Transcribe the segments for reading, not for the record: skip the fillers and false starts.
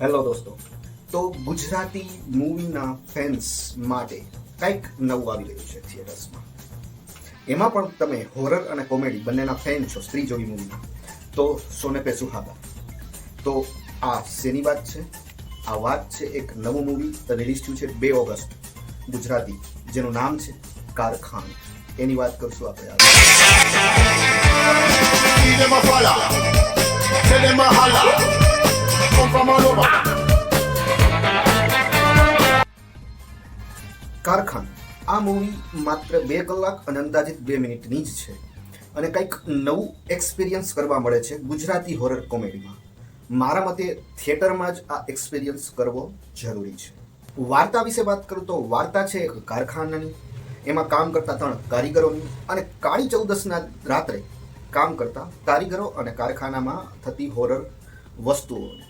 Hello દોસ્તો, તો Gujarati મૂવીના fans માટે કંઈક નવું આવી રહ્યું છે થિયેટર્સમાં. એમાં પણ તમે હોરર અને કોમેડી બંનેના ફેન છો સ્ત્રી જોઈ મૂવીના, તો સોને પે સુહાગા. તો આ શેની વાત છે? આ વાત છે એક નવું મૂવી રિલીઝ થયું છે 2 ઓગસ્ટ ગુજરાતી, જેનું નામ છે કારખાન. એની વાત કરશું આપણે. કારખાન આ મૂવી માત્ર 2 કલાક અને અંદાજિત 2 મિનિટની જ છે અને કંઈક નવું એક્સપિરિયન્સ કરવા મળે છે ગુજરાતી હોરર કોમેડીમાં. મારા મતે થિયેટરમાં જ આ એક્સપિરિયન્સ કરવો જરૂરી છે. વાર્તા વિશે વાત કરું તો વાર્તા છે એક કારખાનાની. એમાં કામ કરતા 3 કારીગરોની અને કાળી ચૌદસના રાત્રે કામ કરતા કારીગરો અને કારખાનામાં થતી હોરર વસ્તુઓને.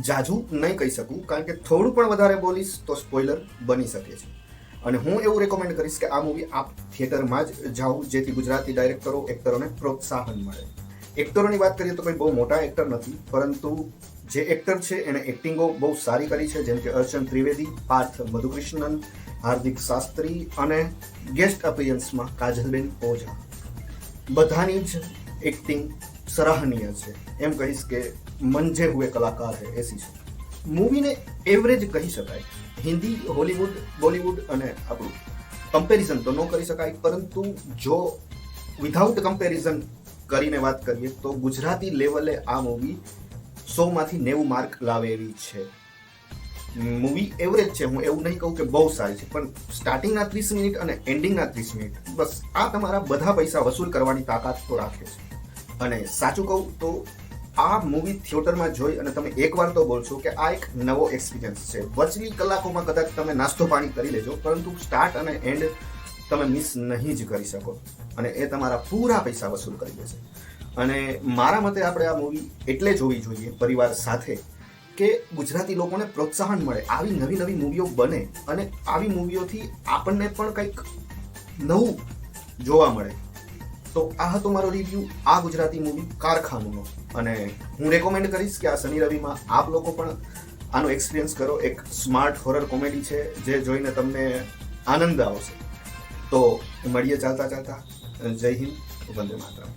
જાજુ નહીં કહી શકું, કારણ કે થોડું પણ વધારે બોલીશ તો સ્પોઇલર બની શકે છે. અને હું એવું રેકમેન્ડ કરીશ કે આ મૂવી આપ થિયેટરમાં જ જાઓ, જેથી ગુજરાતી ડાયરેક્ટરો એક્ટરોને પ્રોત્સાહન મળે. એક્ટરોની વાત કરીએ તો કોઈ બહુ મોટા એક્ટર નથી, પરંતુ જે એક્ટર છે એને એક્ટિંગો બહુ સારી કરી છે, જેમ કે અર્ચન ત્રિવેદી, પાર્થ મધુકૃષ્ણન, હાર્દિક શાસ્ત્રી અને ગેસ્ટ અપિયન્સમાં કાજલબેન ઓઝા. બધાની જ એક્ટિંગ સરાહનીય છે. એમ કહીશ કે મંજે હુએ કલાકાર હે એસી છે. મૂવીને એવરેજ કહી શકાય. હિન્દી, હોલીવુડ, બોલીવુડ અને આપણું કમ્પેરિઝન તો ન કરી શકાય, પરંતુ જો વિધાઉટ કમ્પેરિઝન કરીને વાત કરીએ તો ગુજરાતી લેવલે આ મૂવી 100 માંથી 90 માર્ક લાવે એવી છે. મૂવી એવરેજ છે, હું એવું નહીં કહું કે બહુ સારી છે, પણ સ્ટાર્ટિંગના 30 મિનિટ અને એન્ડિંગના 30 મિનિટ બસ આ તમારા બધા પૈસા વસૂલ કરવાની તાકાત તો રાખે છે. અને સાચું કહું તો આ મૂવી થિયેટરમાં જોઈ અને તમે એકવાર તો બોલશો કે આ એક નવો એક્સપિરિયન્સ છે. વચલી કલાકોમાં કદાચ તમે નાસ્તો પાણી કરી લેજો, પરંતુ સ્ટાર્ટ અને એન્ડ તમે મિસ નહીં જ કરી શકો, અને એ તમારા પૂરા પૈસા વસૂલ કરી દેશે. અને મારા મતે આપણે આ મૂવી એટલે જોવી જોઈએ પરિવાર સાથે કે ગુજરાતી લોકોને પ્રોત્સાહન મળે, આવી નવી નવી મૂવીઓ બને અને આવી મૂવીઓથી આપણને પણ કંઈક નવું જોવા મળે. તો આ હતો મારો રિવ્યૂ આ ગુજરાતી મૂવી કારખાનનો, અને હું રેકમેન્ડ કરીશ કે આ શનિ રવિમાં આપ લોકો પણ આનો એક્સપિરિયન્સ કરો. એક સ્માર્ટ હોરર કોમેડી છે જે જોઈને તમને આનંદ આવશે. તો મળીએ ચાલતા ચાલતા. જય હિન્દ, વંદે માતરમ.